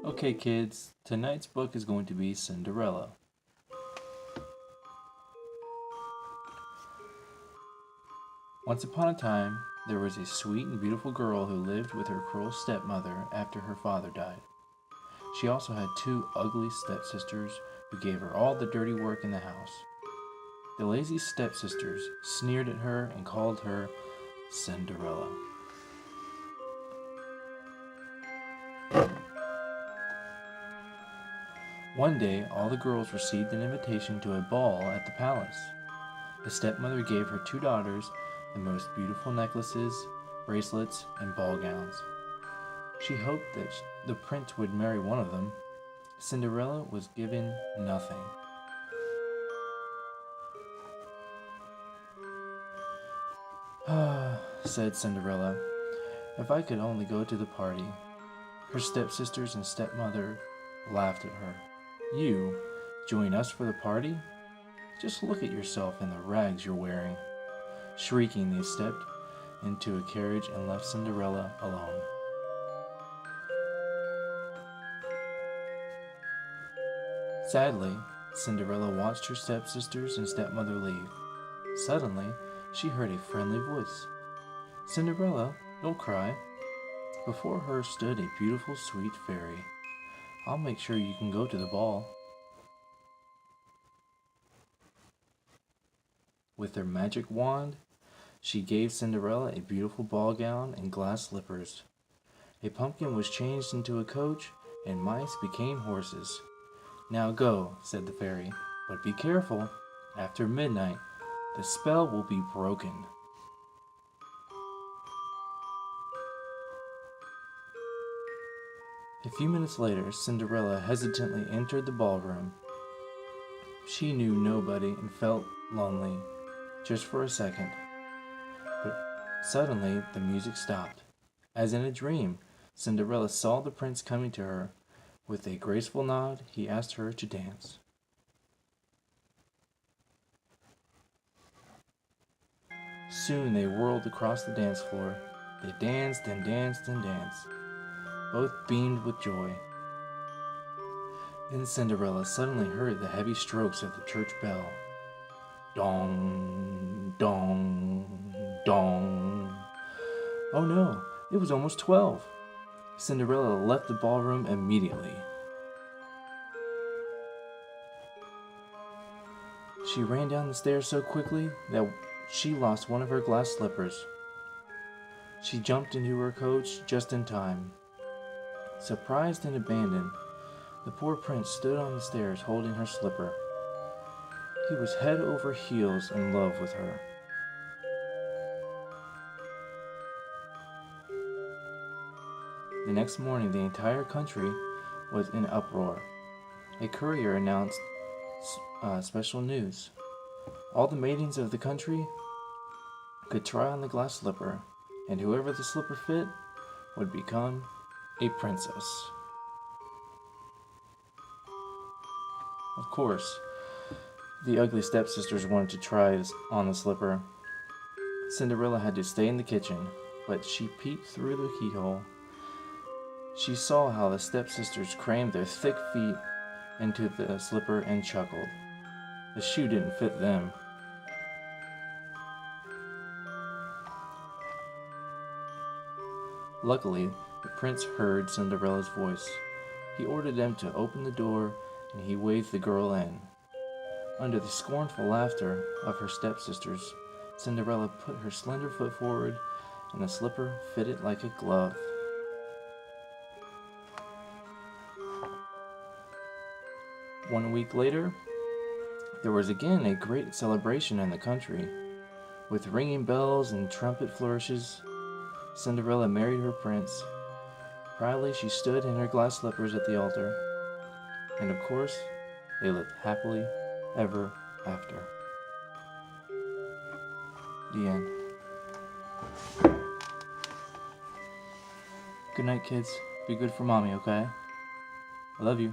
Okay, kids, tonight's book is going to be Cinderella. Once upon a time, there was a sweet and beautiful girl who lived with her cruel stepmother after her father died. She also had two ugly stepsisters who gave her all the dirty work in the house. The lazy stepsisters sneered at her and called her Cinderella. One day, all the girls received an invitation to a ball at the palace. The stepmother gave her two daughters the most beautiful necklaces, bracelets, and ball gowns. She hoped that the prince would marry one of them. Cinderella was given nothing. Ah, said Cinderella, if I could only go to the party. Her stepsisters and stepmother laughed at her. You join us for the party? Just look at yourself and the rags you're wearing. Shrieking, they stepped into a carriage and left Cinderella alone. Sadly, Cinderella watched her stepsisters and stepmother leave. Suddenly, she heard a friendly voice. Cinderella, don't cry. Before her stood a beautiful, sweet fairy. I'll make sure you can go to the ball. With her magic wand, she gave Cinderella a beautiful ball gown and glass slippers. A pumpkin was changed into a coach, and mice became horses. Now go, said the fairy, but be careful. After midnight, the spell will be broken. A few minutes later, Cinderella hesitantly entered the ballroom. She knew nobody and felt lonely, just for a second. But suddenly, the music stopped. As in a dream, Cinderella saw the prince coming to her. With a graceful nod, he asked her to dance. Soon they whirled across the dance floor. They danced and danced and danced. Both beamed with joy. Then Cinderella suddenly heard the heavy strokes of the church bell. Dong, dong, dong. Oh no, it was almost 12. Cinderella left the ballroom immediately. She ran down the stairs so quickly that she lost one of her glass slippers. She jumped into her coach just in time. Surprised and abandoned, the poor prince stood on the stairs holding her slipper. He was head over heels in love with her. The next morning, the entire country was in uproar. A courier announced special news. All the maidens of the country could try on the glass slipper, and whoever the slipper fit would become a princess. Of course, the ugly stepsisters wanted to try on the slipper. Cinderella had to stay in the kitchen, but she peeked through the keyhole. She saw how the stepsisters crammed their thick feet into the slipper and chuckled. The shoe didn't fit them. Luckily, the prince heard Cinderella's voice. He ordered them to open the door, and he waved the girl in. Under the scornful laughter of her stepsisters, Cinderella put her slender foot forward, and the slipper fitted like a glove. One week later, there was again a great celebration in the country. With ringing bells and trumpet flourishes, Cinderella married her prince. Proudly she stood in her glass slippers at the altar. And of course, they lived happily ever after. The end. Good night, kids. Be good for mommy, okay? I love you.